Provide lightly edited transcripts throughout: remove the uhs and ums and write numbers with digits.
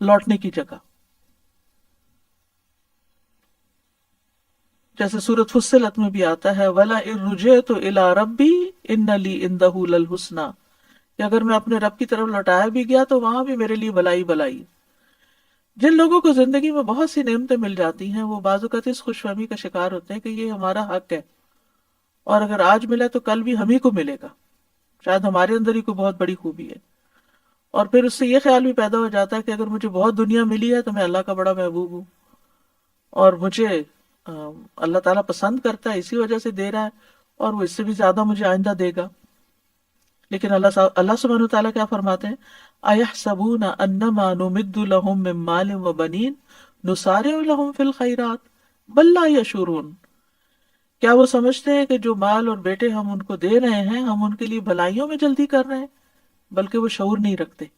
لوٹنے کی جگہ. جیسے سورۃ فصلت میں بھی آتا ہے وَلَئِن رُجِعْتُ إِلَىٰ رَبِّي إِنَّ لِي عِندَهُ لَلْحُسْنَىٰ، کہ اگر میں اپنے رب کی طرف لوٹایا بھی گیا تو وہاں بھی میرے لیے بھلائی بھلائی ہے. جن لوگوں کو زندگی میں بہت سی نعمتیں مل جاتی ہیں وہ بعض اوقات اس خوش فہمی کا شکار ہوتے ہیں کہ یہ ہمارا حق ہے، اور اگر آج ملا تو کل بھی ہم ہی کو ملے گا، شاید ہمارے اندر ہی کوئی بہت بڑی خوبی ہے. اور پھر اس سے یہ خیال بھی پیدا ہو جاتا ہے کہ اگر مجھے بہت دنیا ملی ہے تو میں اللہ کا بڑا محبوب ہوں، اور مجھے اللہ تعالیٰ پسند کرتا ہے اسی وجہ سے دے رہا ہے، اور وہ اس سے بھی زیادہ مجھے آئندہ دے گا. لیکن اللہ سبحانہ وتعالیٰ کیا فرماتے ہیں اَيَحْسَبُونَ أَنَّمَا نُمِدُّ لَهُم مِّن مَّالٍ وَبَنِينَ نُسَارِعُ لَهُمْ فِي الْخَيْرَاتِ بَل لَّا يَشْعُرُونَ، کیا وہ سمجھتے ہیں کہ جو مال اور بیٹے ہم ان کو دے رہے ہیں ہم ان کے لیے بھلائیوں میں جلدی کر رہے ہیں، بلکہ وہ شعور نہیں رکھتے.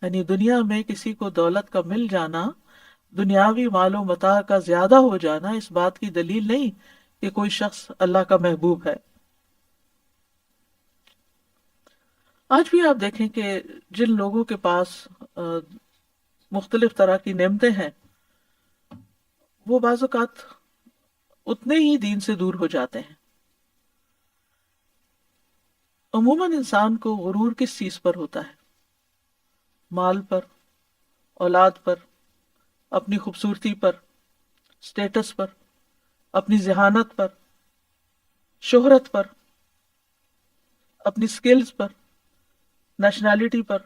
یعنی دنیا میں کسی کو دولت کا مل جانا، دنیاوی مال و متاع کا زیادہ ہو جانا اس بات کی دلیل نہیں کہ کوئی شخص اللہ کا محبوب ہے. آج بھی آپ دیکھیں کہ جن لوگوں کے پاس مختلف طرح کی نعمتیں ہیں وہ بعض اوقات اتنے ہی دین سے دور ہو جاتے ہیں. عموماً انسان کو غرور کس چیز پر ہوتا ہے؟ مال پر، اولاد پر، اپنی خوبصورتی پر، سٹیٹس پر، اپنی ذہانت پر، شہرت پر، اپنی سکلز پر، نیشنلٹی پر،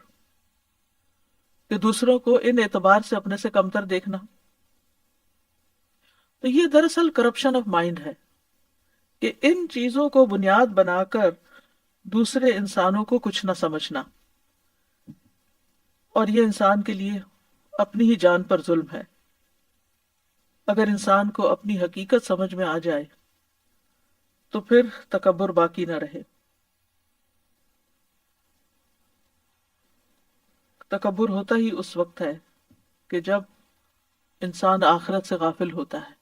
کہ دوسروں کو ان اعتبار سے اپنے سے کمتر دیکھنا. تو یہ دراصل کرپشن آف مائنڈ ہے کہ ان چیزوں کو بنیاد بنا کر دوسرے انسانوں کو کچھ نہ سمجھنا، اور یہ انسان کے لیے اپنی ہی جان پر ظلم ہے. اگر انسان کو اپنی حقیقت سمجھ میں آ جائے تو پھر تکبر باقی نہ رہے. تکبر ہوتا ہی اس وقت ہے کہ جب انسان آخرت سے غافل ہوتا ہے.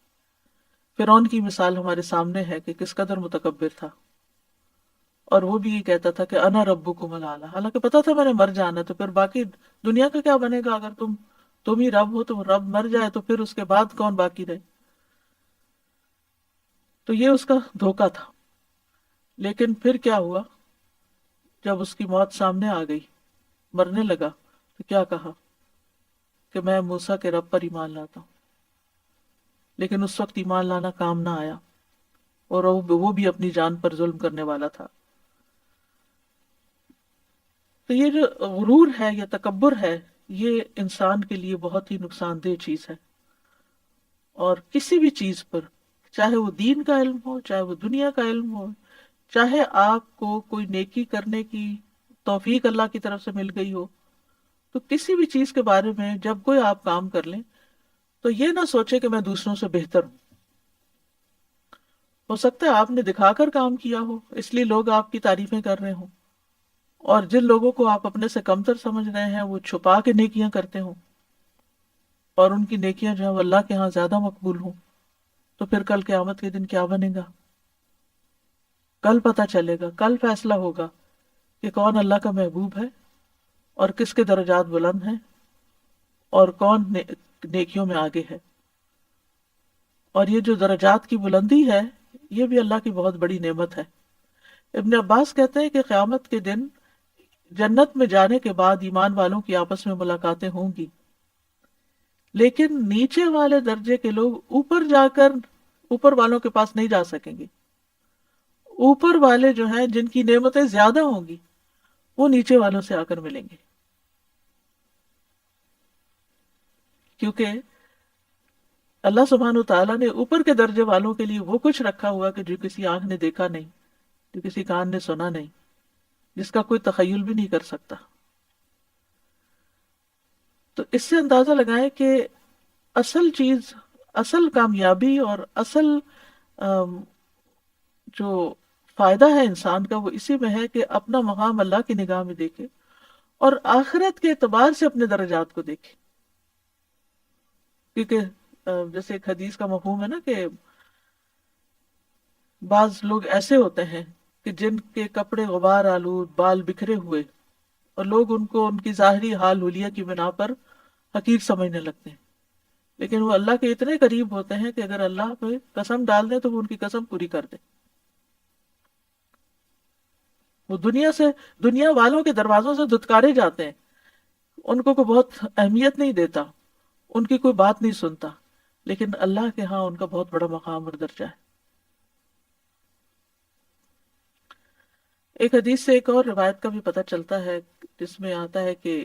فرعون کی مثال ہمارے سامنے ہے کہ کس قدر متکبر تھا، اور وہ بھی یہ کہتا تھا کہ انا ربکم الاعلی، حالانکہ پتا تھا میں نے مر جانا، تو پھر باقی دنیا کا کیا بنے گا اگر تم ہی رب ہو، تو رب مر جائے تو پھر اس کے بعد کون باقی رہے. تو یہ اس کا دھوکہ تھا. لیکن پھر کیا ہوا؟ جب اس کی موت سامنے آ گئی، مرنے لگا، تو کیا کہا کہ میں موسیٰ کے رب پر ایمان لاتا ہوں. لیکن اس وقت ایمان لانا کام نہ آیا، اور وہ بھی اپنی جان پر ظلم کرنے والا تھا. تو یہ جو غرور ہے یا تکبر ہے یہ انسان کے لیے بہت ہی نقصان دہ چیز ہے. اور کسی بھی چیز پر، چاہے وہ دین کا علم ہو، چاہے وہ دنیا کا علم ہو، چاہے آپ کو کوئی نیکی کرنے کی توفیق اللہ کی طرف سے مل گئی ہو، تو کسی بھی چیز کے بارے میں جب کوئی آپ کام کر لیں تو یہ نہ سوچے کہ میں دوسروں سے بہتر ہوں. ہو سکتا ہے آپ نے دکھا کر کام کیا ہو اس لیے لوگ آپ کی تعریفیں کر رہے ہوں، اور جن لوگوں کو آپ اپنے سے کمتر سمجھ رہے ہیں وہ چھپا کے نیکیاں کرتے ہوں، اور ان کی نیکیاں جو ہیں وہ اللہ کے ہاں زیادہ مقبول ہوں. تو پھر کل قیامت کے دن کیا بنے گا؟ کل پتہ چلے گا، کل فیصلہ ہوگا کہ کون اللہ کا محبوب ہے اور کس کے درجات بلند ہیں اور کون نیکیوں میں آگے ہے. اور یہ جو درجات کی بلندی ہے یہ بھی اللہ کی بہت بڑی نعمت ہے. ابن عباس کہتے ہیں کہ قیامت کے دن جنت میں جانے کے بعد ایمان والوں کی آپس میں ملاقاتیں ہوں گی، لیکن نیچے والے درجے کے لوگ اوپر جا کر اوپر والوں کے پاس نہیں جا سکیں گے. اوپر والے جو ہیں جن کی نعمتیں زیادہ ہوں گی وہ نیچے والوں سے آ کر ملیں گے، کیونکہ اللہ سبحانہ وتعالیٰ نے اوپر کے درجے والوں کے لیے وہ کچھ رکھا ہوا کہ جو کسی آنکھ نے دیکھا نہیں، جو کسی کان نے سنا نہیں، جس کا کوئی تخیل بھی نہیں کر سکتا. تو اس سے اندازہ لگائیں کہ اصل چیز، اصل کامیابی اور اصل جو فائدہ ہے انسان کا وہ اسی میں ہے کہ اپنا مقام اللہ کی نگاہ میں دیکھے اور آخرت کے اعتبار سے اپنے درجات کو دیکھے. کیونکہ جیسے ایک حدیث کا مفہوم ہے نا کہ بعض لوگ ایسے ہوتے ہیں کہ جن کے کپڑے غبار آلود، بال بکھرے ہوئے، اور لوگ ان کو ان کی ظاہری حال حلیہ کی بنا پر حقیر سمجھنے لگتے ہیں، لیکن وہ اللہ کے اتنے قریب ہوتے ہیں کہ اگر اللہ پہ قسم ڈال دیں تو وہ ان کی قسم پوری کر دے. وہ دنیا والوں کے دروازوں سے دھتکارے جاتے ہیں، ان کو کوئی بہت اہمیت نہیں دیتا، ان کی کوئی بات نہیں سنتا، لیکن اللہ کے ہاں ان کا بہت بڑا مقام اور درجہ ہے. ایک حدیث سے ایک اور روایت کا بھی پتہ چلتا ہے، جس میں آتا ہے کہ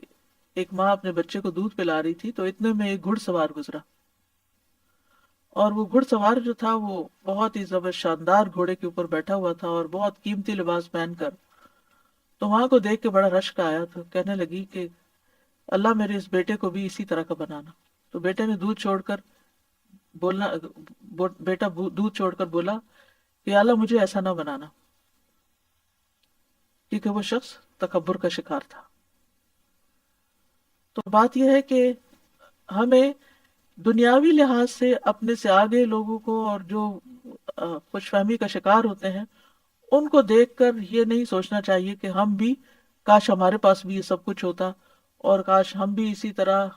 ایک ماں اپنے بچے کو دودھ پلا رہی تھی تو اتنے میں ایک گھڑ سوار گزرا، اور وہ گھڑ سوار جو تھا وہ بہت ہی زبر شاندار گھوڑے کے اوپر بیٹھا ہوا تھا اور بہت قیمتی لباس پہن کر. تو ماں کو دیکھ کے بڑا رشک آیا تو کہنے لگی کہ اللہ میرے اس بیٹے کو بھی اسی طرح کا بنانا. تو بیٹے نے دودھ چھوڑ کر بولنا بیٹا دودھ چھوڑ کر بولا کہ اللہ مجھے ایسا نہ بنانا، کیونکہ وہ شخص تکبر کا شکار تھا. تو بات یہ ہے کہ ہمیں دنیاوی لحاظ سے اپنے سے آگے لوگوں کو اور جو خوش فہمی کا شکار ہوتے ہیں ان کو دیکھ کر یہ نہیں سوچنا چاہیے کہ ہم بھی، کاش ہمارے پاس بھی یہ سب کچھ ہوتا، اور کاش ہم بھی اسی طرح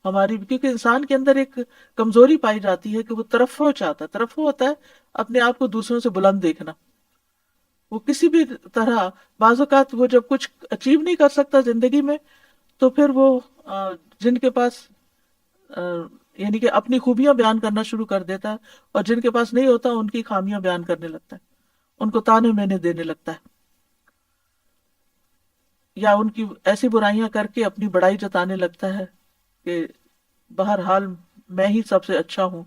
ہماری بھی. کیونکہ انسان کے اندر ایک کمزوری پائی جاتی ہے کہ وہ ترفع چاہتا ہے. ترفع ہوتا ہے اپنے آپ کو دوسروں سے بلند دیکھنا. وہ کسی بھی طرح، بعض اوقات وہ جب کچھ اچیو نہیں کر سکتا زندگی میں تو پھر وہ جن کے پاس آ، یعنی کہ اپنی خوبیاں بیان کرنا شروع کر دیتا ہے، اور جن کے پاس نہیں ہوتا ان کی خامیاں بیان کرنے لگتا ہے، ان کو تانے مینے دینے لگتا ہے، یا ان کی ایسی برائیاں کر کے اپنی بڑائی جتانے لگتا ہے کہ بہرحال میں ہی سب سے اچھا ہوں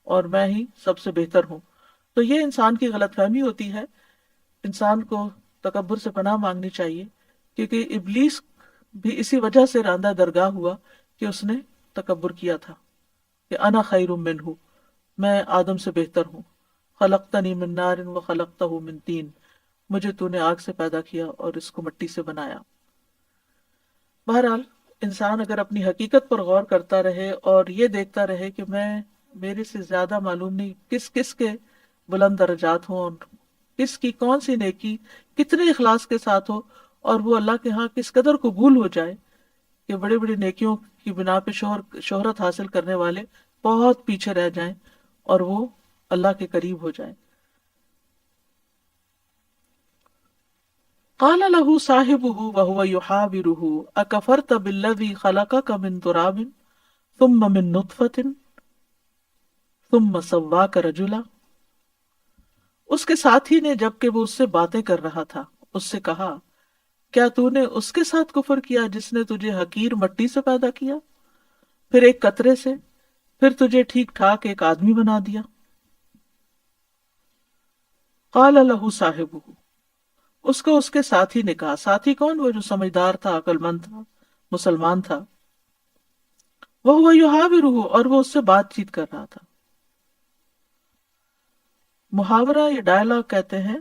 اور میں ہی سب سے بہتر ہوں. تو یہ انسان کی غلط فہمی ہوتی ہے. انسان کو تکبر سے پناہ مانگنی چاہیے، کیونکہ ابلیس بھی اسی وجہ سے راندہ درگاہ ہوا کہ اس نے تکبر کیا تھا کہ انا خیر منہ، میں آدم سے بہتر ہوں. خلقتنی من نار و خلقتہ من طین، مجھے تو نے آگ سے پیدا کیا اور اس کو مٹی سے بنایا. بہرحال انسان اگر اپنی حقیقت پر غور کرتا رہے اور یہ دیکھتا رہے کہ میرے سے زیادہ معلوم نہیں کس کس کے بلند درجات ہوں، اور کس کی کون سی نیکی کتنے اخلاص کے ساتھ ہو، اور وہ اللہ کے ہاں کس قدر قبول ہو جائے کہ بڑی بڑی نیکیوں کی بنا پہ شہرت حاصل کرنے والے بہت پیچھے رہ جائیں اور وہ اللہ کے قریب ہو جائیں. قال له صاحبه وهو يحاوره اكفرت بالذي خلقك من تراب ثم من نطفة ثم سواك رجلا. اس کے ساتھی نے جبکہ وہ اس سے باتیں کر رہا تھا اس سے کہا، کیا تو نے اس کے ساتھ کفر کیا جس نے تجھے حقیر مٹی سے پیدا کیا، پھر ایک قطرے سے، پھر تجھے ٹھیک ٹھاک ایک آدمی بنا دیا. قال له صاحبه، اس کو اس کے ساتھی نے کہا. ساتھی کون؟ وہ جو سمجھدار تھا، عقل مند تھا، مسلمان تھا. وہ یحاورہ، اور وہ اس سے بات چیت کر رہا تھا. محاورہ یا ڈائلاگ کہتے ہیں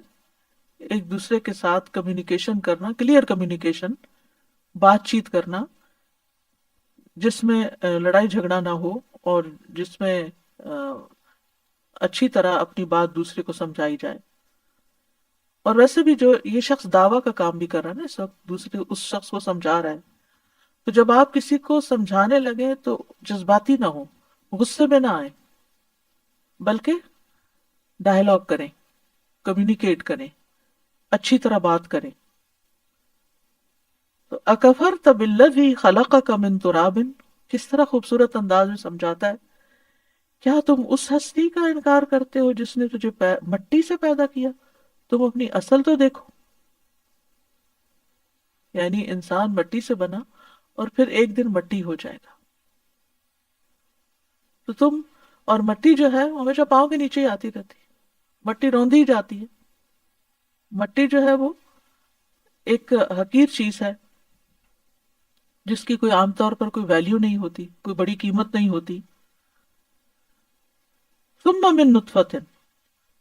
ایک دوسرے کے ساتھ کمیونیکیشن کرنا، کلیئر کمیونیکیشن، بات چیت کرنا جس میں لڑائی جھگڑا نہ ہو اور جس میں اچھی طرح اپنی بات دوسرے کو سمجھائی جائے. اور ویسے بھی جو یہ شخص دعویٰ کا کام بھی کر رہا ہے نا، اس وقت دوسرے اس شخص کو سمجھا رہا ہے، تو جب آپ کسی کو سمجھانے لگے تو جذباتی نہ ہو، غصے میں نہ آئے، بلکہ ڈائلاگ کریں، کمیونیکیٹ کریں، اچھی طرح بات کریں. تو اکفرت بالذی خلقک من تراب، کس طرح خوبصورت انداز میں سمجھاتا ہے، کیا تم اس ہستی کا انکار کرتے ہو جس نے تجھے مٹی سے پیدا کیا؟ تم اپنی اصل تو دیکھو. یعنی انسان مٹی سے بنا اور پھر ایک دن مٹی ہو جائے گا. تو تم، اور مٹی جو ہے ہمیشہ پاؤں کے نیچے ہی آتی رہتی ہے، مٹی روندی ہی جاتی ہے. مٹی جو ہے وہ ایک حقیر چیز ہے جس کی کوئی عام طور پر کوئی ویلیو نہیں ہوتی، کوئی بڑی قیمت نہیں ہوتی. ثم من نطفۃ،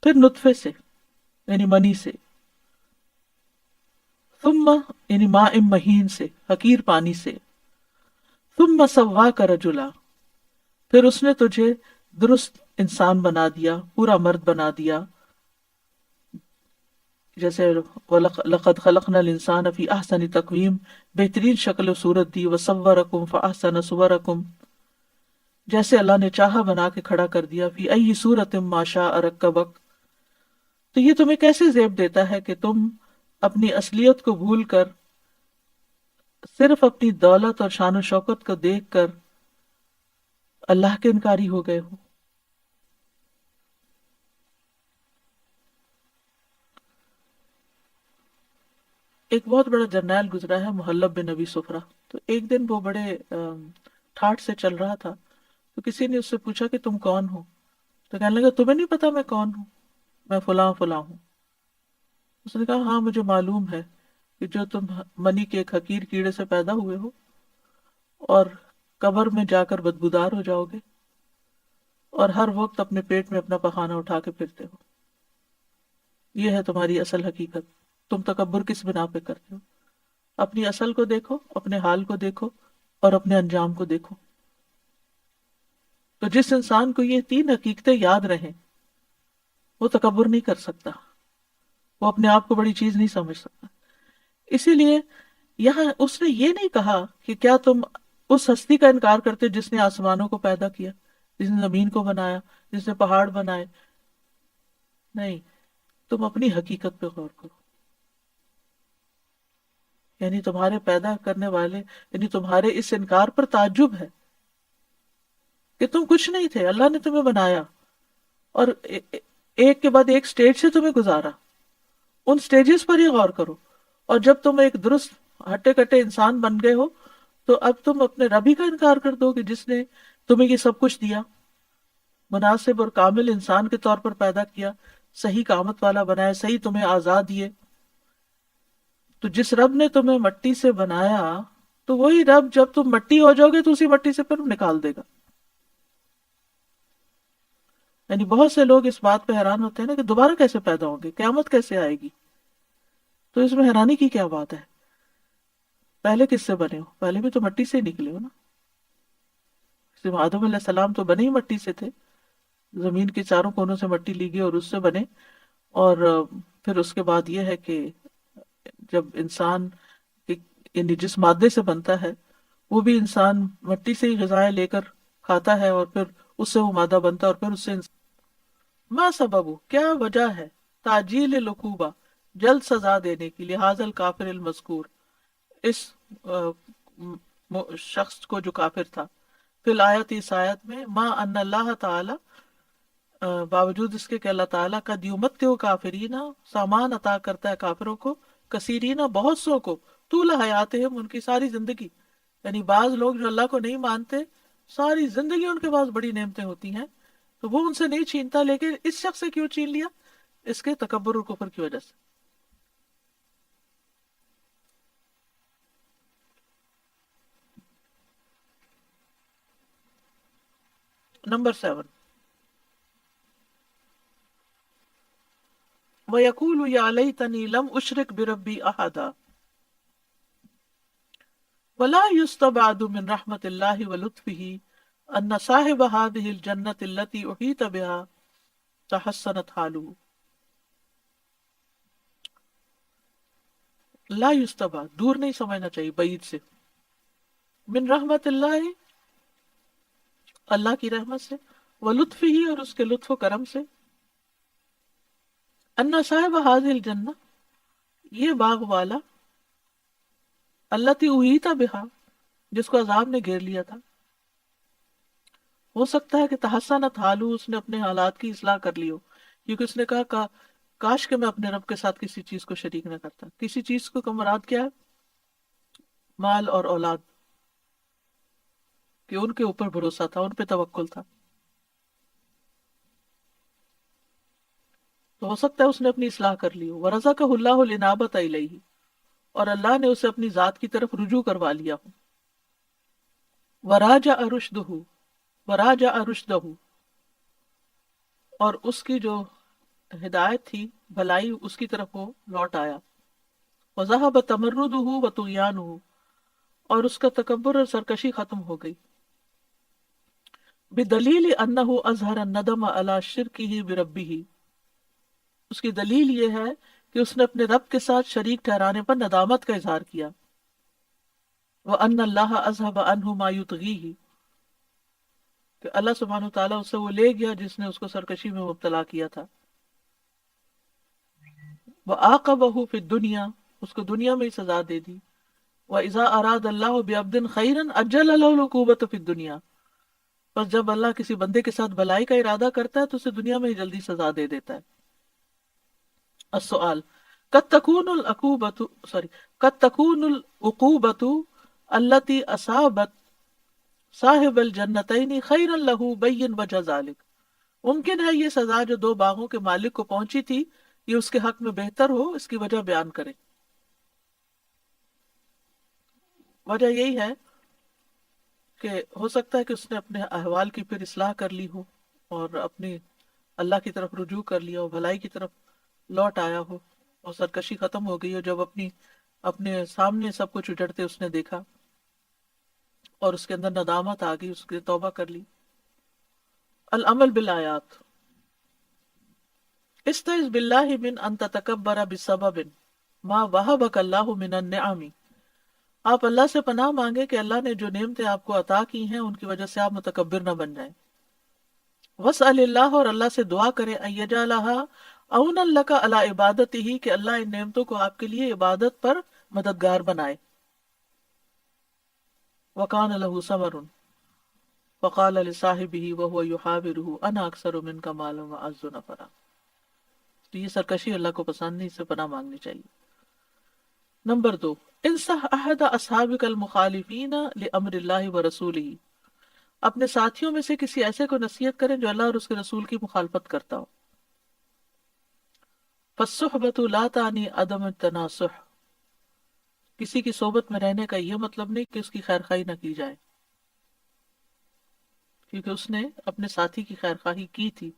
پھر نطفے سے یعنی منی سے، ثم یعنی ماء مہین سے، حقیر پانی سے، ثم سواک رجلا، پھر اس نے تجھے درست انسان بنا دیا، پورا مرد بنا دیا. جیسے لقد خلقنا الانسان فی احسن تقویم، بہترین شکل و صورت دی. وصورکم فاحسن صورکم، جیسے اللہ نے چاہا بنا کے کھڑا کر دیا، فی ای صورت ما شاء رکبک. تو یہ تمہیں کیسے زیب دیتا ہے کہ تم اپنی اصلیت کو بھول کر صرف اپنی دولت اور شان و شوکت کو دیکھ کر اللہ کے انکاری ہو گئے ہو. ایک بہت بڑا جرنیل گزرا ہے محلب بن نبی سفرہ. تو ایک دن وہ بڑے ٹھاٹ سے چل رہا تھا، تو کسی نے اس سے پوچھا کہ تم کون ہو؟ تو کہنے لگا تمہیں نہیں پتا میں کون ہوں؟ میں فلاں فلاں ہوں. اس نے کہا ہاں مجھے معلوم ہے کہ جو تم منی کے ایک حقیر کیڑے سے پیدا ہوئے ہو اور قبر میں جا کر بدبودار ہو جاؤ گے اور ہر وقت اپنے پیٹ میں اپنا پخانہ اٹھا کے پھرتے ہو. یہ ہے تمہاری اصل حقیقت. تم تکبر کس بنا پہ کرتے ہو؟ اپنی اصل کو دیکھو، اپنے حال کو دیکھو اور اپنے انجام کو دیکھو. تو جس انسان کو یہ تین حقیقتیں یاد رہیں وہ تکبر نہیں کر سکتا، وہ اپنے آپ کو بڑی چیز نہیں سمجھ سکتا. اسی لیے یہاں اس نے یہ نہیں کہا کہ کیا تم اس ہستی کا انکار کرتے جس نے آسمانوں کو پیدا کیا، جس نے زمین کو بنایا، جس نے پہاڑ بنائے. نہیں، تم اپنی حقیقت پہ غور کرو. یعنی تمہارے پیدا کرنے والے، یعنی تمہارے اس انکار پر تعجب ہے کہ تم کچھ نہیں تھے، اللہ نے تمہیں بنایا اور ایک کے بعد ایک سٹیج سے تمہیں گزارا. ان سٹیجز پر ہی غور کرو. اور جب تم ایک درست ہٹے کٹے انسان بن گئے ہو تو اب تم اپنے رب ہی کا انکار کر دو کہ جس نے تمہیں یہ سب کچھ دیا، مناسب اور کامل انسان کے طور پر پیدا کیا، صحیح قامت والا بنایا، صحیح تمہیں آزاد دیے. تو جس رب نے تمہیں مٹی سے بنایا تو وہی رب جب تم مٹی ہو جاؤ گے تو اسی مٹی سے پھر نکال دے گا. یعنی بہت سے لوگ اس بات پہ حیران ہوتے ہیں نا کہ دوبارہ کیسے پیدا ہوں گے، قیامت کیسے آئے گی. تو اس میں حیرانی کی کیا بات ہے؟ پہلے کس سے بنے ہو؟ پہلے بھی تو مٹی سے ہی نکلے ہو نا. آدم علیہ السلام تو بنے ہی مٹی سے تھے، زمین کے چاروں کونوں سے مٹی لی گئی اور اس سے بنے. اور پھر اس کے بعد یہ ہے کہ جب انسان یعنی جس مادے سے بنتا ہے وہ بھی انسان مٹی سے ہی غذائیں لے کر کھاتا ہے اور پھر اس سے وہ مادہ بنتا ہے اور پھر اس سے ما سبب، کیا وجہ ہے، تاجیل العقوبہ، جلد سزا دینے کی، لحاظ الکافر المذکور، اس شخص کو جو کافر تھا، فی الآیت، اس آیت میں، ما ان اللہ تعالی، باوجود اس کے کہ اللہ تعالیٰ کا دیومت کے کافرین، سامان عطا کرتا ہے کافروں کو، کثیرین، بہت سو کو، طول حیاتہم، ان کی ساری زندگی. یعنی بعض لوگ جو اللہ کو نہیں مانتے ساری زندگی ان کے پاس بڑی نعمتیں ہوتی ہیں تو وہ ان سے نہیں چھینتا، لیکن اس شخص سے کیوں چھین لیا؟ اس کے تکبر اور کفر کی وجہ سے. نمبر 7، وَيَقُولُ يَا لَيْتَنِي لَمْ أُشْرِكْ بِرَبِّي أَحَدًا وَلَا يُسْتَبْعَدُ مِنْ رَحْمَةِ اللَّهِ وَلُطْفِهِ أَنَّ صَاحِبَ هَذِهِ الْجَنَّةِ الَّتِي أُحِيطَ بِهَا تَحَسَّنَتْ حَالُهُ. لا یستبعد، دور نہیں سمجھنا چاہیے بعید سے، من رحمت اللہ، اللہ کی رحمت سے، ولطف ہی، اور اس کے لطف و کرم سے، ان صاحب هذه الجنہ، یہ باغ والا، التی احیط بہا، جس کو عذاب نے گھیر لیا تھا. ہو سکتا ہے کہ تحسنت حالو، اس نے اپنے حالات کی اصلاح کر لی ہو، کیونکہ اس نے کہا کاش کہ میں اپنے رب کے ساتھ کسی چیز کو شریک نہ کرتا. کسی چیز کو مراد کیا ہے؟ مال اور اولاد، کہ ان کے اوپر بھروسہ تھا، ان پہ توکل تھا. تو ہو سکتا ہے اس نے اپنی اصلاح کر لی ہو. وَرَزَقَهُ اللَّهُ الْإِنَابَةَ إِلَيْهِ، اور اللہ نے اسے اپنی ذات کی طرف رجوع کروا لیا ہو. وَرَاجَعَ رُشْدَهُ، وَرَاجَعَ رُشْدَهُ، اور اس کی جو ہدایت تھی، بھلائی، اس کی طرف وہ لوٹ آیا. وَذَهَبَ تَمَرُّدُهُ وَطُغْيَانُهُ، اور اس کا تکبر اور سرکشی ختم ہو گئی. بِدَلِيلِ أَنَّهُ أَظْهَرَ النَّدَمَ عَلَى شِرْكِهِ بِرَبِّهِ، اس کی دلیل یہ ہے کہ اس نے اپنے رب کے ساتھ شریک ٹھہرانے پر ندامت کا اظہار کیا. وَأَنَّ اللَّهَ أَذْهَبَ عَنْهُ مَا يُطْغِيهِ، کہ اللہ سبحانہ و تعالیٰ اسے وہ لے گیا جس نے اس کو سرکشی میں مبتلا کیا تھا. وَعَاقَبَهُ فِي الدُّنْيَا، اس کو دنیا میں ہی سزا دے دی. وَإِذَا أَرَادَ اللَّهُ بِعَبْدٍ خَيْرًا أَجَّلَ لَهُ الْعُقُوبَةَ فِي الدُّنْيا. بس جب اللہ کسی بندے کے ساتھ بھلائی کا ارادہ کرتا ہے تو اسے دنیا میں ہی جلدی سزا دے دیتا ہے. السؤال قد تكون العقوبة قد تكون العقوبة التي أصابت صاحب الجنتین خیرا له بین وجہ ذلک. ممکن ہے یہ سزا جو دو باغوں کے مالک کو پہنچی تھی یہ اس کے حق میں بہتر ہو، اس کی وجہ بیان کرے. وجہ یہی ہے کہ ہو سکتا ہے کہ اس نے اپنے احوال کی پھر اصلاح کر لی ہو اور اپنی اللہ کی طرف رجوع کر لیا ہو، بھلائی کی طرف لوٹ آیا ہو اور سرکشی ختم ہو گئی ہو. جب اپنے سامنے سب کچھ اجڑتے اس نے دیکھا اور اس کے اندر ندامت آ گئی، اس کی توبہ کر لی. العمل بالآیات. استعذ باللہ من ان تتکبر بسبب ما وہبک اللہ من النعم. آپ اللہ سے پناہ مانگے کہ اللہ نے جو نعمتیں آپ کو عطا کی ہیں ان کی وجہ سے آپ متکبر نہ بن جائیں. واسأل اللہ، اور اللہ سے دعا کرے ان یجعلھا عونا لک علی عبادتہ، کہ اللہ ان نعمتوں کو آپ کے لیے عبادت پر مددگار بنائے. وکان لہ ثمر فقال لصاحبہ وهو یحاورہ انا اکثر منک مالا واعز نفرا. تو یہ سرکشی اللہ کو پسند نہیں، اس سے پناہ مانگنی چاہیے. نمبر 2، انصح احد اصحابک المخالفین لامر اللہ ورسولہ. اپنے ساتھیوں میں سے کسی ایسے کو نصیحت کریں جو اللہ اور اس کے رسول کی مخالفت کرتا ہو. فالصحبۃ لا تعنی عدم التناصح. کسی کی صحبت میں رہنے کا یہ مطلب نہیں کہ اس کی خیر خواہی نہ کی جائے، کیونکہ اس نے اپنے ساتھی کی خیر خواہی کی تھی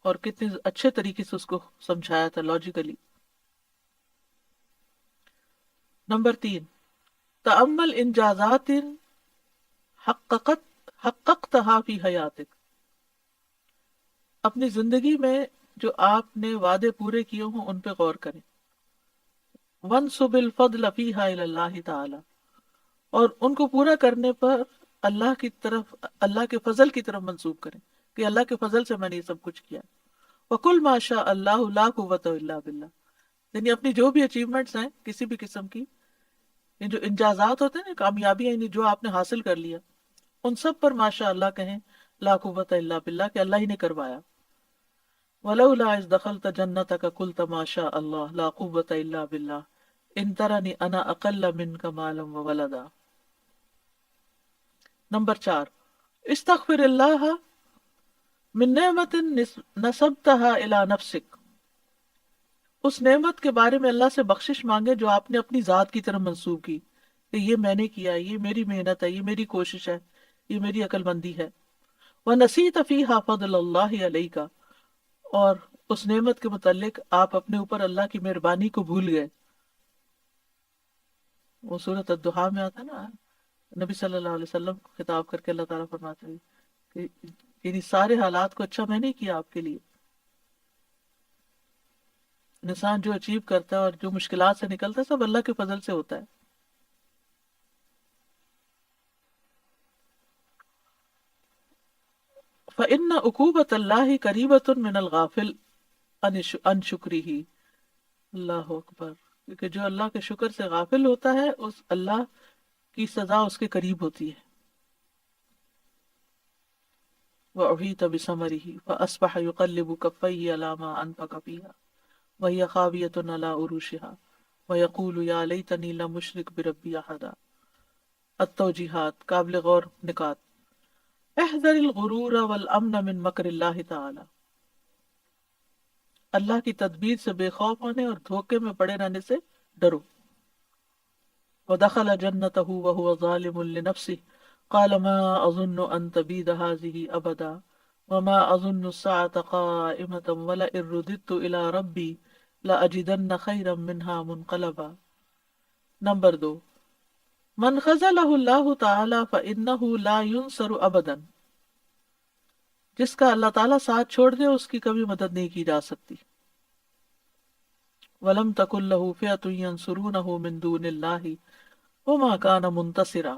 اور کتنے اچھے طریقے سے اس کو سمجھایا تھا لاجیکلی. نمبر 3، تأمل انجازات حققتها فی حیاتک. اپنی زندگی میں جو آپ نے وعدے پورے کیے ہوں ان پہ غور کریں. وانسب الفضل فیہا الی اللہ تعالی، اور ان کو پورا کرنے پر اللہ کی طرف، اللہ کے فضل کی طرف منسوب کریں کہ اللہ کے فضل سے میں نے یہ سب کچھ کیا. وَقُلْ مَا شَاءَ اللَّهُ لَا قُوَّةَ إِلَّا بِاللَّهِ. یعنی اپنی جو بھی اچیومنٹس ہیں کسی بھی قسم کی، یہ جو انجازات ہوتے ہیں نا، کامیابی یعنی جو آپ نے حاصل کر لیا، ان سب پر ماشاء اللہ کہیں، لا قوت الا باللہ، کہ اللہ ہی نے کروایا. ولولا اذ دخلت جنتک قلت ما شاء اللہ لا قوت الا باللہ ان ترنی انا اقل منک مالا وولدا. نمبر 4، استغفر اللہ من نعمت نسبتها الى نفسک. اس نعمت کے بارے میں اللہ سے بخشش مانگے جو آپ نے اپنی ذات کی طرف منسوب کی، کہ یہ میں نے کیا، یہ میری محنت ہے، یہ میری کوشش ہے، یہ میری عقل مندی ہے. وَنَسِيتَ فِيهَا فَضْلَ اللَّهِ عَلَيْكَ، اور اس نعمت کے متعلق آپ اپنے اوپر اللہ کی مہربانی کو بھول گئے. وہ سورۃ الضحیٰ میں آتا ہے نا، نبی صلی اللہ علیہ وسلم کو خطاب کر کے اللہ تعالیٰ فرماتے ہیں کہ یعنی سارے حالات کو اچھا میں نے کیا آپ کے لیے. انسان جو اچیو کرتا ہے اور جو مشکلات سے نکلتا ہے سب اللہ کے فضل سے ہوتا ہے. فَإِنَّ عُقُوبَةَ اللَّهِ قَرِيبَةٌ مِنَ الْغَافِلِ عَنْ شُكْرِهِ. اللہ اکبر. کیونکہ جو اللہ کے شکر سے غافل ہوتا ہے اس اللہ کی سزا اس کے قریب ہوتی ہے. وَأُحِيطَ بِثَمَرِهِ فَأَصْبَحَ يُقَلِّبُ كَفَّيْهِ عَلَى مَا أَنفَقَ فِيهَا وَهِيَ خَاوِيَةٌ عَلَى عُرُوشِهَا وَيَقُولُ يَا لَيْتَنِي لَمْ أُشْرِكْ بِرَبِّي أَحَدًا. التوجیحات، قابل غور نکات. احذر الغرور والامن من مکر اللہ تعالی. اللہ کی تدبیر سے بے خوف ہونے اور دھوکے میں پڑے رہنے سے ڈرو. ودخل جنتہ وهو ظالم لنفسه قال ما اظن ان تبید هذه ابدا وما اظن الساعة قائمة ولئن رددت الى ربی لاجدن خیرا منها منقلبا. نمبر 2، من خذلہ اللہ تعالی فإنہ لا ینصر ابدا. جس کا اللہ تعالیٰ ساتھ چھوڑ دے اس کی کبھی مدد نہیں کی جا سکتی. وَلَمْ تَكُنْ لَهُ فِئَةٌ يَنْصُرُونَهُ مِنْ دُونِ اللَّهِ وَمَا كَانَ مُنْتَصِرًا.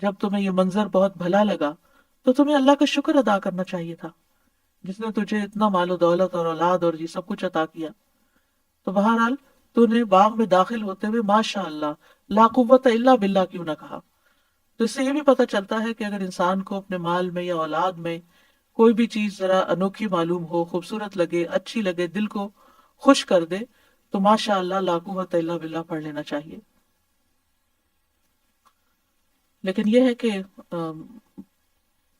جب تمہیں یہ منظر بہت بھلا لگا تو تمہیں اللہ کا شکر ادا کرنا چاہیے تھا، جس نے تجھے اتنا مال و دولت اور اولاد اور یہ سب کچھ عطا کیا۔ تو بہرحال تو نے باغ میں داخل ہوتے ہوئے ماشاء اللہ لا قوت الا باللہ کیوں نہ کہا؟ تو اس سے یہ بھی پتہ چلتا ہے کہ اگر انسان کو اپنے مال میں یا اولاد میں کوئی بھی چیز ذرا انوکھی معلوم ہو، خوبصورت لگے، اچھی لگے، دل کو خوش کر دے، تو ماشاء اللہ لا قوت الا باللہ پڑھ لینا چاہیے۔ لیکن یہ ہے کہ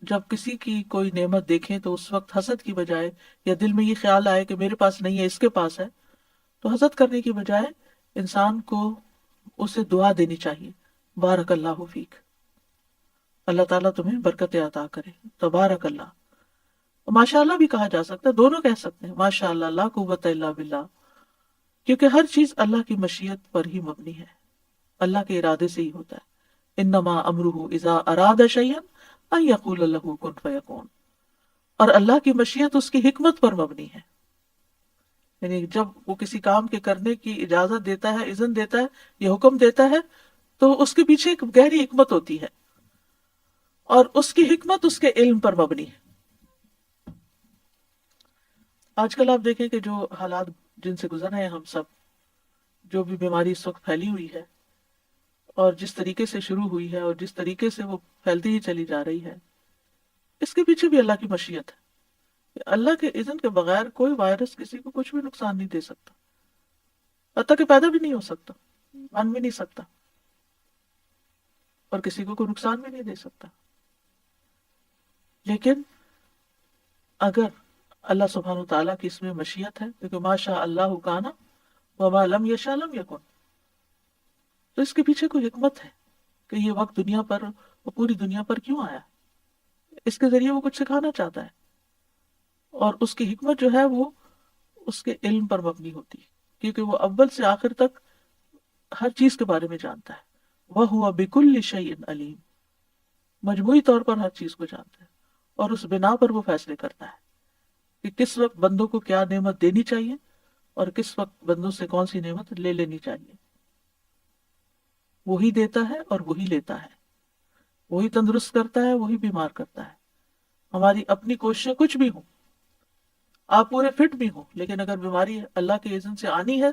جب کسی کی کوئی نعمت دیکھیں تو اس وقت حسد کی بجائے یا دل میں یہ خیال آئے کہ میرے پاس نہیں ہے اس کے پاس ہے، تو حسد کرنے کی بجائے انسان کو اسے دعا دینی چاہیے، بارک اللہ فیک، اللہ تعالیٰ تمہیں برکت عطا کرے، تبارک اللہ۔ ماشاء اللہ بھی کہا جا سکتا ہے، دونوں کہہ سکتے ہیں، ماشاء اللہ لا قوت الا باللہ، کیونکہ ہر چیز اللہ کی مشیت پر ہی مبنی ہے، اللہ کے ارادے سے ہی ہوتا ہے۔ انما امرہ اذا اراد شیئا ان یقول له کن فیکون، اور اللہ کی مشیت اس کی حکمت پر مبنی ہے، یعنی جب وہ کسی کام کے کرنے کی اجازت دیتا ہے، اذن دیتا ہے یا حکم دیتا ہے، تو اس کے پیچھے ایک گہری حکمت ہوتی ہے، اور اس کی حکمت اس کے علم پر مبنی ہے۔ آج کل آپ دیکھیں کہ جو حالات جن سے گزر رہے ہیں ہم سب، جو بھی بیماری اس وقت پھیلی ہوئی ہے اور جس طریقے سے شروع ہوئی ہے اور جس طریقے سے وہ پھیلتی ہی چلی جا رہی ہے، اس کے پیچھے بھی اللہ کی مشیت ہے۔ اللہ کے اذن کے بغیر کوئی وائرس کسی کو کچھ بھی نقصان نہیں دے سکتا، حتیٰ کہ پیدا بھی نہیں ہو سکتا، بن بھی نہیں سکتا، اور کسی کو کوئی نقصان بھی نہیں دے سکتا۔ لیکن اگر اللہ سبحانہ وتعالیٰ کی اس میں مشیت ہے، کیونکہ ما شاء اللہ کان وما لم یشاء لم یکن، تو اس کے پیچھے کوئی حکمت ہے کہ یہ وقت دنیا پر، وہ پوری دنیا پر کیوں آیا، اس کے ذریعے وہ کچھ سکھانا چاہتا ہے، اور اس کی حکمت جو ہے وہ اس کے علم پر مبنی ہوتی ہے، کیونکہ وہ اول سے آخر تک ہر چیز کے بارے میں جانتا ہے۔ وَهُوَ بِكُلِّ شَيْءٍ عَلِيمٌ، مجموعی طور پر ہر چیز کو جانتا ہے، اور اس بنا پر وہ فیصلے کرتا ہے کہ کس وقت بندوں کو کیا نعمت دینی چاہیے اور کس وقت بندوں سے کون سی نعمت لے لینی چاہیے۔ وہی دیتا ہے اور وہی لیتا ہے، وہی تندرست کرتا ہے، وہی بیمار کرتا ہے۔ ہماری اپنی کوششیں کچھ بھی ہوں، آپ پورے فٹ بھی ہوں، لیکن اگر بیماری اللہ کے اذن سے آنی ہے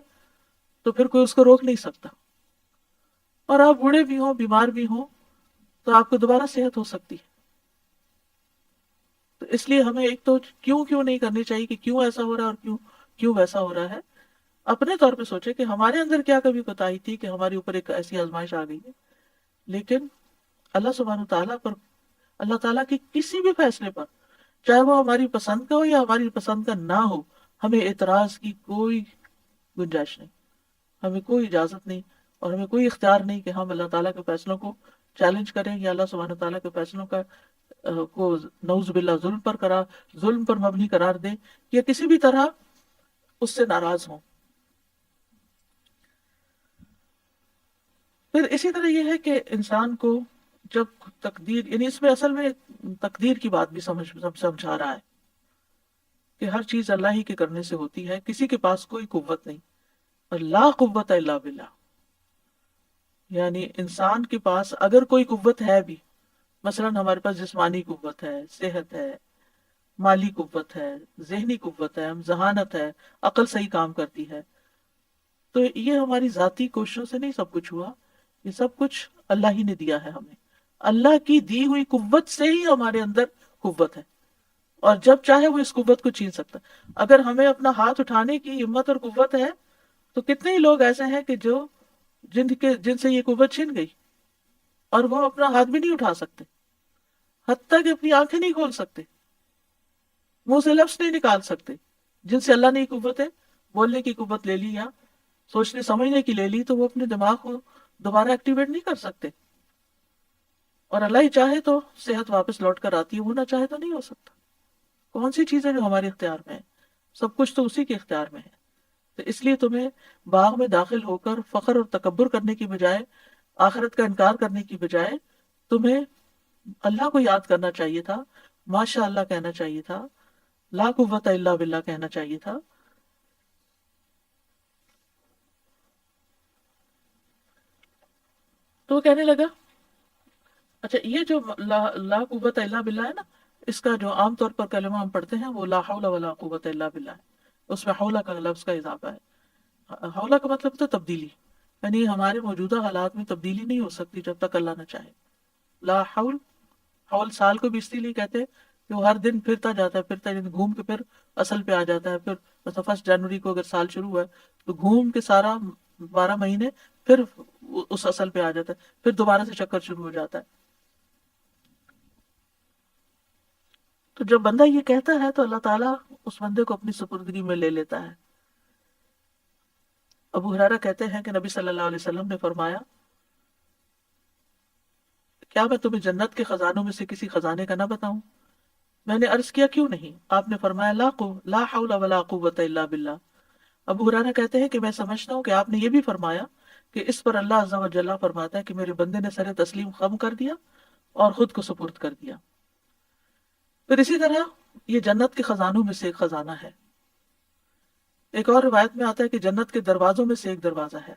تو پھر کوئی اس کو روک نہیں سکتا، اور آپ بوڑھے بھی ہوں، بیمار بھی ہوں، تو آپ کو دوبارہ صحت ہو سکتی ہے۔ تو اس لیے ہمیں ایک تو کیوں نہیں کرنی چاہیے کہ کیوں ایسا ہو رہا ہے اور کیوں ویسا ہو رہا ہے، اپنے طور پہ سوچے کہ ہمارے اندر کیا کبھی کوتاہی تھی کہ ہمارے اوپر ایک ایسی آزمائش آ گئی ہے۔ لیکن اللہ سبحانہ تعالیٰ پر، اللہ تعالیٰ کے کسی بھی فیصلے پر، چاہے وہ ہماری پسند کا ہو یا ہماری پسند کا نہ ہو، ہمیں اعتراض کی کوئی گنجائش نہیں، ہمیں کوئی اجازت نہیں، اور ہمیں کوئی اختیار نہیں کہ ہم اللہ تعالیٰ کے فیصلوں کو چیلنج کریں یا اللہ سبحانہ تعالیٰ کے فیصلوں کا کو نعوذ باللہ ظلم پر مبنی قرار دیں یا کسی بھی طرح اس سے ناراض ہوں۔ پھر اسی طرح یہ ہے کہ انسان کو جب تقدیر، یعنی اس میں اصل میں تقدیر کی بات بھی سمجھا رہا ہے کہ ہر چیز اللہ ہی کے کرنے سے ہوتی ہے، کسی کے پاس کوئی قوت نہیں، اور لا قوت الا باللہ، یعنی انسان کے پاس اگر کوئی قوت ہے بھی، مثلا ہمارے پاس جسمانی قوت ہے، صحت ہے، مالی قوت ہے، ذہنی قوت ہے، ہم ذہانت ہے، عقل صحیح کام کرتی ہے، تو یہ ہماری ذاتی کوششوں سے نہیں سب کچھ ہوا، یہ سب کچھ اللہ ہی نے دیا ہے ہمیں، اللہ کی دی ہوئی قوت سے ہی ہمارے اندر قوت ہے، اور جب چاہے وہ اس قوت کو چھین سکتا ہے۔ اگر ہمیں اپنا ہاتھ اٹھانے کی ہمت اور قوت ہے تو کتنے ہی لوگ ایسے ہیں کہ جن سے یہ قوت چھن گئی اور وہ اپنا ہاتھ بھی نہیں اٹھا سکتے، حتیٰ کہ اپنی آنکھیں نہیں کھول سکتے، منہ سے لفظ نہیں نکال سکتے، جن سے اللہ نے یہ قوت ہے بولنے کی قوت لے لی یا سوچنے سمجھنے کی لے لی، تو وہ اپنے دماغ کو دوبارہ ایکٹیویٹ نہیں کر سکتے، اور اللہ ہی چاہے تو صحت واپس لوٹ کر آتی ہے، وہ نہ چاہے تو نہیں ہو سکتا۔ کون سی چیزیں جو ہمارے اختیار میں ہے؟ سب کچھ تو اسی کے اختیار میں ہے۔ تو اس لیے تمہیں باغ میں داخل ہو کر فخر اور تکبر کرنے کی بجائے، آخرت کا انکار کرنے کی بجائے، تمہیں اللہ کو یاد کرنا چاہیے تھا، ماشاء اللہ کہنا چاہیے تھا، لا قوت الا باللہ کہنا چاہیے تھا۔ تو وہ کہنے لگا اچھا یہ جو لا قوت الا باللہ ہے نا، اس کا جو عام طور پر کلمہ ہم پڑھتے ہیں وہ لا حول ولا قوت الا باللہ ہے، اس میں حولہ کا لفظ کا اضافہ ہے۔ حولہ کا مطلب تو تبدیلی، یعنی ہمارے موجودہ حالات میں تبدیلی نہیں ہو سکتی جب تک اللہ نہ چاہے۔ لا حول، حول سال کو بھی اسی لیے کہتے ہیں کہ وہ ہر دن پھرتا جاتا ہے، پھرتا ہے، یعنی گھوم کے پھر اصل پہ آ جاتا ہے۔ پھر مثلا 1 جنوری کو اگر سال شروع ہوا ہے تو گھوم کے سارا 12 مہینے پھر اس اصل پہ آ جاتا ہے، پھر دوبارہ سے چکر شروع ہو جاتا ہے۔ تو جب بندہ یہ کہتا ہے تو اللہ تعالیٰ اس بندے کو اپنی سپردگی میں لے لیتا ہے۔ ابو ہریرہ کہتے ہیں کہ نبی صلی اللہ علیہ وسلم نے فرمایا، کیا میں تمہیں جنت کے خزانوں میں سے کسی خزانے کا نہ بتاؤں؟ میں نے عرض کیا کیوں نہیں؟ آپ نے فرمایا لا حول ولا قوت الا باللہ۔ ابو ہریرہ کہتے ہیں کہ میں سمجھتا ہوں کہ آپ نے یہ بھی فرمایا کہ اس پر اللہ عز و جل فرماتا ہے کہ میرے بندے نے سر تسلیم خم کر دیا اور خود کو سپرد کر دیا۔ پھر اسی طرح یہ جنت کے خزانوں میں سے ایک خزانہ ہے۔ ایک اور روایت میں آتا ہے کہ جنت کے دروازوں میں سے ایک دروازہ ہے۔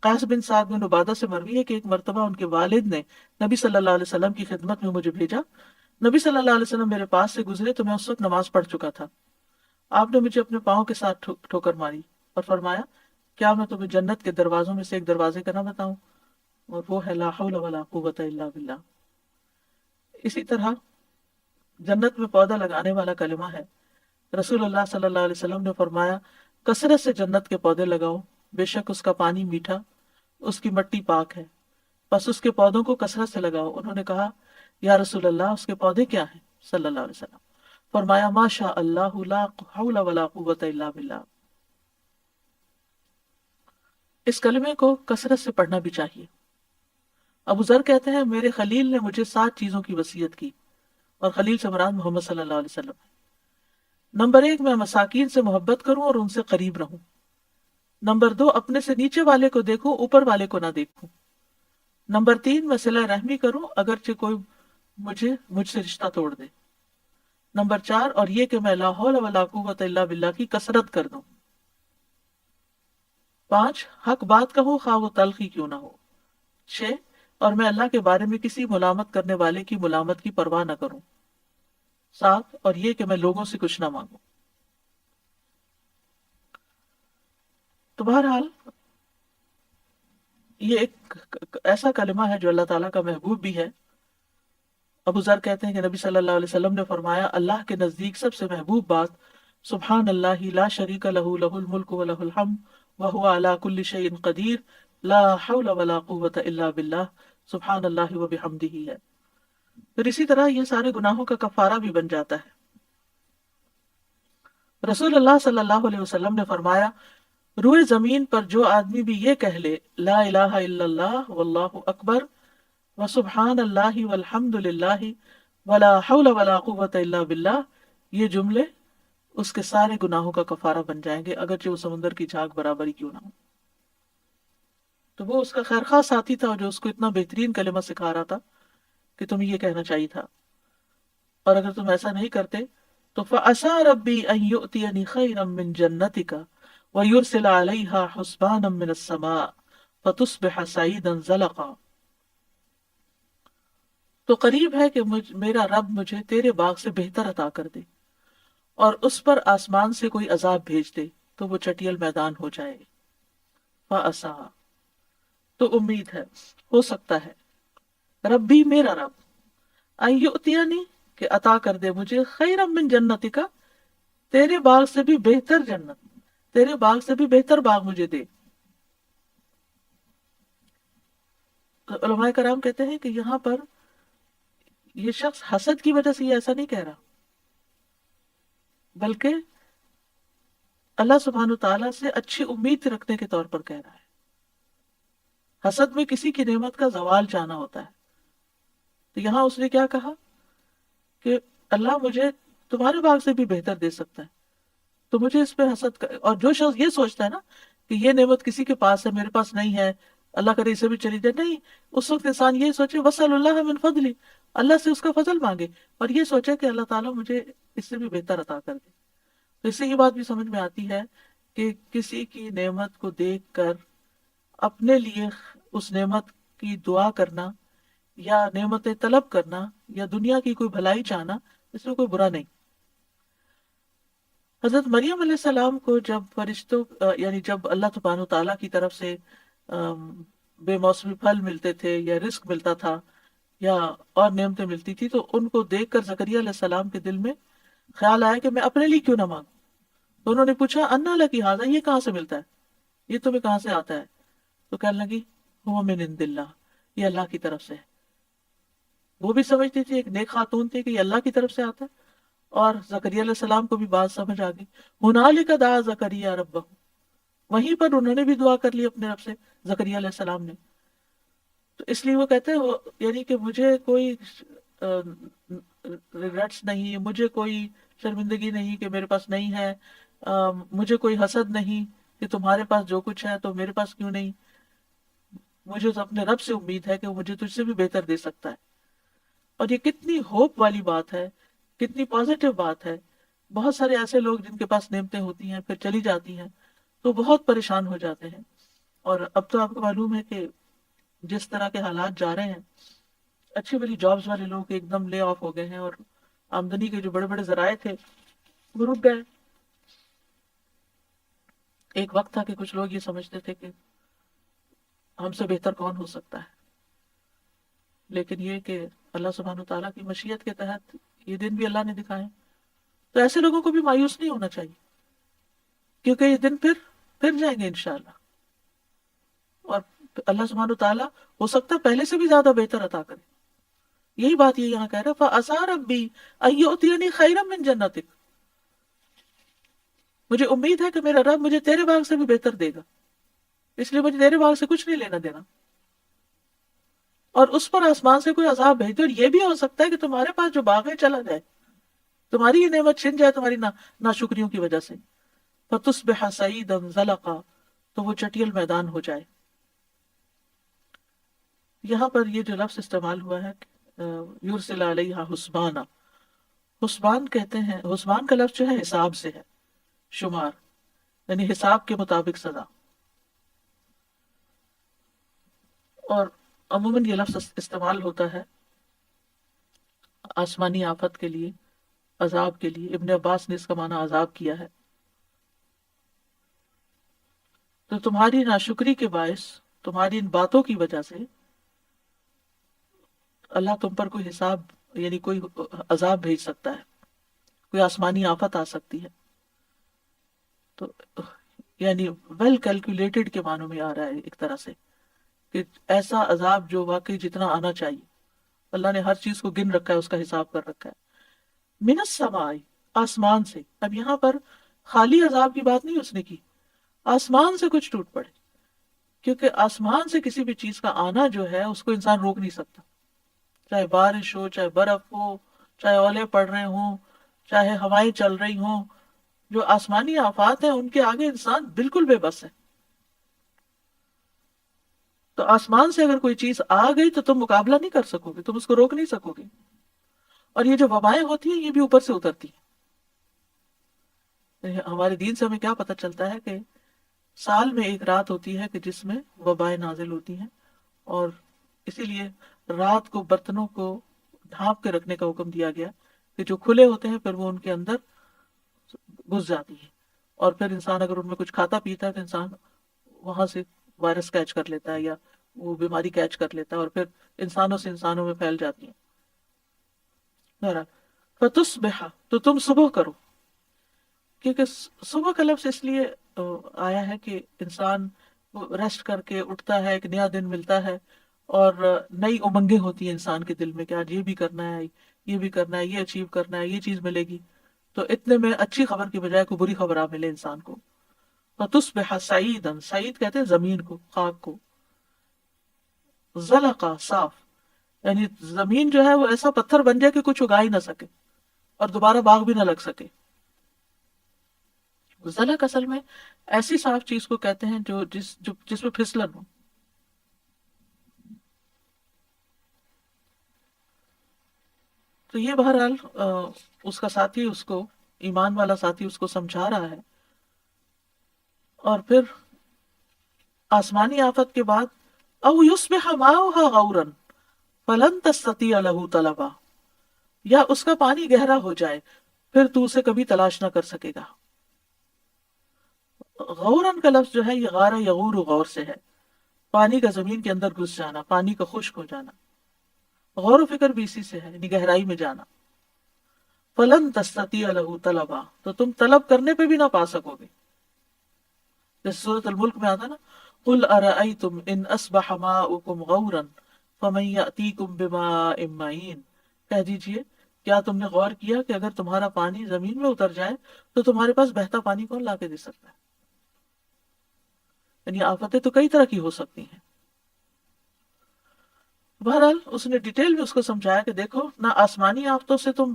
قیس بن سعد بن عبادہ سے مروی ہے کہ ایک مرتبہ ان کے والد نے نبی صلی اللہ علیہ وسلم کی خدمت میں مجھے بھیجا۔ نبی صلی اللہ علیہ وسلم میرے پاس سے گزرے تو میں اس وقت نماز پڑھ چکا تھا۔ آپ نے مجھے اپنے پاؤں کے ساتھ ٹھوکر ماری اور فرمایا، کیا میں تمہیں جنت کے دروازوں میں سے ایک دروازے کا نہ بتاؤں؟ اور وہ ہے لا حول ولا قوت الا باللہ۔ اسی طرح جنت میں پودا لگانے والا کلمہ ہے۔ رسول اللہ صلی اللہ علیہ وسلم نے فرمایا، کثرت سے جنت کے پودے لگاؤ، بے شک اس کا پانی میٹھا، اس کی مٹی پاک ہے، بس اس کے پودوں کو کثرت سے لگاؤ۔ انہوں نے کہا، یا رسول اللہ اس کے پودے کیا ہیں؟ صلی اللہ علیہ وسلم فرمایا، ما شاء اللہ لا حول ولا قوت الا باللہ۔ اس کلمے کو کثرت سے پڑھنا بھی چاہیے۔ ابو ذر کہتے ہیں، میرے خلیل نے مجھے 7 چیزوں کی وصیت کی، اور خلیل سے مراد محمد صلی اللہ علیہ وسلم ہے۔ نمبر 1، میں مساکین سے محبت کروں اور ان سے قریب رہوں۔ نمبر 2، اپنے سے نیچے والے کو دیکھوں، اوپر والے کو نہ دیکھوں۔ نمبر 3، میں صلہ رحمی کروں اگرچہ کوئی مجھ سے رشتہ توڑ دے۔ نمبر 4، اور یہ کہ میں لا حول ولا قوت الا باللہ کی کثرت کر دوں۔ 5، حق بات کہوں خواہ وہ تلخ ہی کیوں نہ ہو۔ 6، اور میں اللہ کے بارے میں کسی ملامت کرنے والے کی ملامت کی پرواہ نہ کروں۔ 7، اور یہ کہ میں لوگوں سے کچھ نہ مانگوں۔ تو بہرحال یہ ایک ایسا کلمہ ہے جو اللہ تعالیٰ کا محبوب بھی ہے۔ ابو ذر کہتے ہیں کہ نبی صلی اللہ علیہ وسلم نے فرمایا، اللہ کے نزدیک سب سے محبوب بات سبحان اللہ لا شریک لہ لہ الملک و لہ الحمد وہو علی کل شیء قدیر لا حول ولا قوت الا باللہ سبحان اللہ و بحمدہ ہے۔ پھر اسی طرح یہ سارے گناہوں کا کفارہ بھی بن جاتا ہے۔ رسول اللہ صلی اللہ علیہ وسلم نے فرمایا، روئے زمین پر جو آدمی بھی یہ کہہ لے لا الہ الا اللہ واللہ اکبر وسبحان اللہ والحمد للہ ولا حول ولا قوت الا باللہ، یہ جملے اس کے سارے گناہوں کا کفارہ بن جائیں گے، اگرچہ وہ سمندر کی جھاگ برابر ہی کیوں نہ ہو۔ تو وہ اس کا خیرخواہ ساتھی تھا جو اس کو اتنا بہترین کلمہ سکھا رہا تھا کہ تمہیں یہ کہنا چاہیے تھا، اور اگر تم ایسا نہیں کرتے تو فَعَسَىٰ رَبِّي أَن يُؤْتِيَنِي خَيْرًا مِّن جَنَّتِكَ وَيُرْسِلَ عَلَيْهَا حُسْبَانًا مِّنَ السَّمَاءِ فَتُصْبِحَ صَعِيدًا زَلَقًا۔ تو قریب ہے کہ میرا رب مجھے تیرے باغ سے بہتر عطا کر دے اور اس پر آسمان سے کوئی عذاب بھیج دے تو وہ چٹیل میدان ہو جائے۔ فَعَسَىٰ، تو امید ہے، ہو سکتا ہے، ربی میرا رب، ان یؤتینی کہ عطا کر دے مجھے خیرا من جنتک، تیرے باغ سے بھی بہتر جنت، تیرے باغ سے بھی بہتر باغ مجھے دے۔ علماء کرام کہتے ہیں کہ یہاں پر یہ شخص حسد کی وجہ سے یہ ایسا نہیں کہہ رہا، بلکہ اللہ سبحانہ وتعالیٰ سے اچھی امید رکھنے کے طور پر کہہ رہا ہے۔ حسد میں کسی کی نعمت کا زوال چاہنا ہوتا ہے، تو یہاں اس نے کیا کہا کہ اللہ مجھے تمہارے باغ سے بھی بہتر دے سکتا ہے، تو مجھے اس پہ حسد کر۔ اور جو شخص یہ سوچتا ہے نا کہ یہ نعمت کسی کے پاس ہے میرے پاس نہیں ہے، اللہ کرے اسے بھی چلی جائے، نہیں، اس وقت انسان یہ سوچے وصل اللہ من فضلی، اللہ سے اس کا فضل مانگے، اور یہ سوچے کہ اللہ تعالیٰ مجھے اس سے بھی بہتر عطا کر دے۔ تو اس سے یہ بات بھی سمجھ میں آتی ہے کہ کسی کی نعمت کو دیکھ کر اپنے لیے اس نعمت کی دعا کرنا یا نعمتیں طلب کرنا یا دنیا کی کوئی بھلائی چاہنا، اس میں کوئی برا نہیں۔ حضرت مریم علیہ السلام کو جب فرشتوں یعنی جب اللہ سبحانہ و تعالیٰ کی طرف سے آم، بے موسمی پھل ملتے تھے یا رزق ملتا تھا یا اور نعمتیں ملتی تھی، تو ان کو دیکھ کر زکریا علیہ السلام کے دل میں خیال آیا کہ میں اپنے لیے کیوں نہ مانگوں۔ تو انہوں نے پوچھا انا لکی ھذا، یہ کہاں سے ملتا ہے، یہ تمہیں کہاں سے آتا ہے؟ تو کہنے لگی ہوا من عند اللہ، یہ اللہ کی طرف سے ہے۔ وہ بھی سمجھتی تھی، ایک نیک خاتون تھی، کہ یہ اللہ کی طرف سے آتا ہے۔ اور زکریا علیہ السلام کو بھی بات سمجھ آ گئی۔ ہنالک دعا زکریا ربہ، وہیں پر انہوں نے بھی دعا کر لی اپنے رب سے، زکریا علیہ السلام نے۔ تو اس لیے وہ کہتے ہیں یعنی کہ مجھے کوئی ریگریٹس نہیں، مجھے کوئی شرمندگی نہیں کہ میرے پاس نہیں ہے، مجھے کوئی حسد نہیں کہ تمہارے پاس جو کچھ ہے تو میرے پاس کیوں نہیں۔ مجھے تو اپنے رب سے امید ہے کہ وہ مجھے تجھ سے بھی بہتر دے سکتا ہے۔ اور یہ کتنی ہوپ والی بات ہے، کتنی پازیٹیو بات ہے۔ بہت سارے ایسے لوگ جن کے پاس نعمتیں ہوتی ہیں پھر چلی جاتی ہیں تو بہت پریشان ہو جاتے ہیں۔ اور اب تو آپ کو معلوم ہے کہ جس طرح کے حالات جا رہے ہیں، اچھی بڑی جابز والے لوگ ایک دم لے آف ہو گئے ہیں، اور آمدنی کے جو بڑے بڑے ذرائع تھے وہ رک گئے۔ ایک وقت تھا کہ کچھ لوگ یہ سمجھتے تھے کہ ہم سے بہتر کون ہو سکتا ہے، لیکن یہ کہ اللہ سبحانہ وتعالیٰ کی مشیت کے تحت یہ دن بھی اللہ نے دکھائے۔ تو ایسے لوگوں کو بھی مایوس نہیں ہونا چاہیے، کیونکہ یہ دن پھر جائیں گے انشاءاللہ، اور اللہ سبحانہ وتعالیٰ ہو سکتا ہے پہلے سے بھی زیادہ بہتر عطا کرے۔ یہی بات یہ یہاں کہہ رہا ہے فَعَسَىٰ رَبِّي أَن يُؤْتِيَنِي خَيْرًا مِّن جَنَّتِكَ، مجھے امید ہے کہ میرا رب مجھے تیرے باغ سے بھی بہتر دے گا، اس لیے مجھے تیرے باغ سے کچھ نہیں لینا دینا، اور اس پر آسمان سے کوئی عذاب بھیج دے۔ اور یہ بھی ہو سکتا ہے کہ تمہارے پاس جو باغ ہے چلا جائے، تمہاری یہ نعمت چھن جائے تمہاری ناشکریوں کی وجہ سے، فَتُصْبِحَ صَعِيدًا زَلَقًا، تو وہ چٹیل میدان ہو جائے۔ یہاں پر یہ جو لفظ استعمال ہوا ہے یرسل علیہا حسبانا، حسبان کہتے ہیں، حسبان کا لفظ جو ہے حساب سے ہے، شمار، یعنی حساب کے مطابق سزا۔ اور عموماً یہ لفظ استعمال ہوتا ہے آسمانی آفت کے لیے، عذاب کے لیے۔ ابن عباس نے اس کا معنی عذاب کیا ہے۔ تو تمہاری ناشکری کے باعث، تمہاری ان باتوں کی وجہ سے اللہ تم پر کوئی حساب یعنی کوئی عذاب بھیج سکتا ہے، کوئی آسمانی آفت آ سکتی ہے۔ تو یعنی ویل کیلکولیٹڈ کے معنوں میں آ رہا ہے ایک طرح سے، کہ ایسا عذاب جو واقعی جتنا آنا چاہیے، اللہ نے ہر چیز کو گن رکھا ہے، اس کا حساب کر رکھا ہے۔ من السماء، آسمان سے۔ اب یہاں پر خالی عذاب کی بات نہیں اس نے کی، آسمان سے کچھ ٹوٹ پڑے، کیونکہ آسمان سے کسی بھی چیز کا آنا جو ہے اس کو انسان روک نہیں سکتا، چاہے بارش ہو، چاہے برف ہو، چاہے اولے پڑ رہے ہوں، چاہے ہوائیں چل رہی ہوں، جو آسمانی آفات ہیں ان کے آگے انسان بالکل بے بس ہے۔ تو آسمان سے اگر کوئی چیز آ گئی تو تم مقابلہ نہیں کر سکو گے، تم اس کو روک نہیں سکو گے۔ اور یہ جو وبائیں ہوتی ہیں یہ بھی اوپر سے اترتی ہیں۔ ہمارے دین سے ہمیں کیا پتہ چلتا ہے کہ سال میں ایک رات ہوتی ہے کہ جس میں وبائیں نازل ہوتی ہیں، اور اسی لیے رات کو برتنوں کو ڈھانپ کے رکھنے کا حکم دیا گیا کہ جو کھلے ہوتے ہیں پھر وہ ان کے اندر گھس جاتی ہیں، اور پھر انسان اگر ان میں کچھ کھاتا پیتا ہے تو انسان وہاں سے وائرس کیچ کر لیتا ہے یا وہ بیماری کیچ کر لیتا ہے، اور پھر انسانوں سے انسانوں میں پھیل جاتی ہیں۔ فتصبح، تو تم صبح کرو، کیونکہ صبح کا لفظ اس لیے آیا ہے کہ انسان ریسٹ کر کے اٹھتا ہے، ایک نیا دن ملتا ہے، اور نئی امنگیں ہوتی ہیں انسان کے دل میں کہ آج یہ بھی کرنا ہے، یہ بھی کرنا ہے، یہ اچیو کرنا ہے، یہ چیز ملے گی۔ تو اتنے میں اچھی خبر کی بجائے کوئی بری خبر آ ملے انسان کو۔ فتصبح سعیدا، سعید کہتے ہیں زمین کو، خاک کو، زلقا، صاف، یعنی زمین جو ہے وہ ایسا پتھر بن جائے کہ کچھ اگا ہی نہ سکے اور دوبارہ باغ بھی نہ لگ سکے۔ زلق اصل میں ایسی صاف چیز کو کہتے ہیں جس میں پھسلن ہو۔ تو یہ بہرحال اس کا ساتھی اس کو، ایمان والا ساتھی اس کو سمجھا رہا ہے۔ اور پھر آسمانی آفت کے بعد او یصبح ماؤها غورا، فلن تستطیع لہ طلبا، یا اس کا پانی گہرا ہو جائے پھر تو اسے کبھی تلاش نہ کر سکے گا۔ غورن کا لفظ جو ہے یہ غارہ یغور غور سے ہے، پانی کا زمین کے اندر گھس جانا، پانی کا خشک ہو جانا۔ غور و فکر بھی اسی سے ہے، یعنی گہرائی میں جانا۔ فلن تستطیع لہ طلبا، تو تم طلب کرنے پہ بھی نہ پا سکو گے۔ جیسے سورۃ الملک میں آتا نا، قل ارأیتم ان اصبح ماؤکم غورا فمن یأتیکم بماء معین، کہہ دیجئے کیا تم نے غور کیا کہ اگر تمہارا پانی زمین میں اتر جائے تو تمہارے پاس بہتا پانی کون لا کے دے سکتا ہے؟ یعنی آفتیں تو کئی طرح کی ہو سکتی ہیں۔ بہرحال اس نے ڈیٹیل میں اس کو سمجھایا کہ دیکھو، نہ آسمانی آفتوں سے تم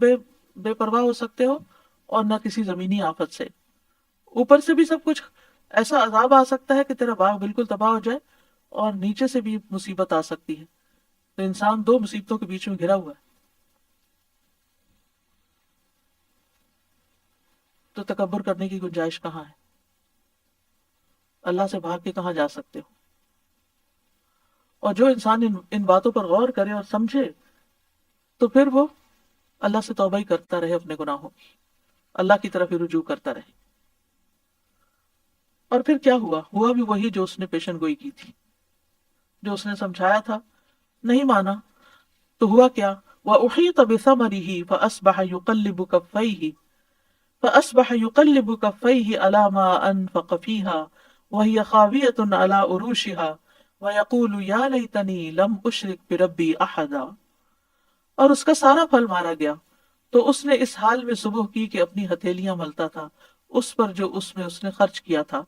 بے پرواہ ہو سکتے ہو اور نہ کسی زمینی آفت سے۔ اوپر سے بھی سب کچھ ایسا عذاب آ سکتا ہے کہ تیرا باغ بالکل تباہ ہو جائے، اور نیچے سے بھی مصیبت آ سکتی ہے۔ تو انسان دو مصیبتوں کے بیچ میں گھرا ہوا ہے، تو تکبر کرنے کی گنجائش کہاں ہے؟ اللہ سے بھاگ کے کہاں جا سکتے ہو؟ اور جو انسان ان باتوں پر غور کرے اور سمجھے تو پھر وہ اللہ سے توبہ ہی کرتا رہے، اپنے گناہوں کی اللہ کی طرف ہی رجوع کرتا رہے۔ اور پھر کیا ہوا بھی وہی جو اس نے پیشن گوئی کی تھی، جو اس نے سمجھایا تھا، نہیں مانا۔ تو ہوا کیا؟ وَأُحِيطَ بِثَمَرِهِ فَأَصْبَحَ يُقَلِّبُ كَفَّيْهِ عَلَى مَا أَنفَقَ فِيهَا وَهِيَ خَاوِيَةٌ عَلَى عُرُوشِهَا وَيَقُولُ يَا لَيْتَنِي لَمْ أُشْرِكْ بِرَبِّي أَحَدًا۔ اور اس کا سارا پھل مارا گیا، تو اس نے اس حال میں صبح کی کہ اپنی ہتھیلیاں ملتا تھا اس پر جو اس میں اس نے خرچ کیا تھا،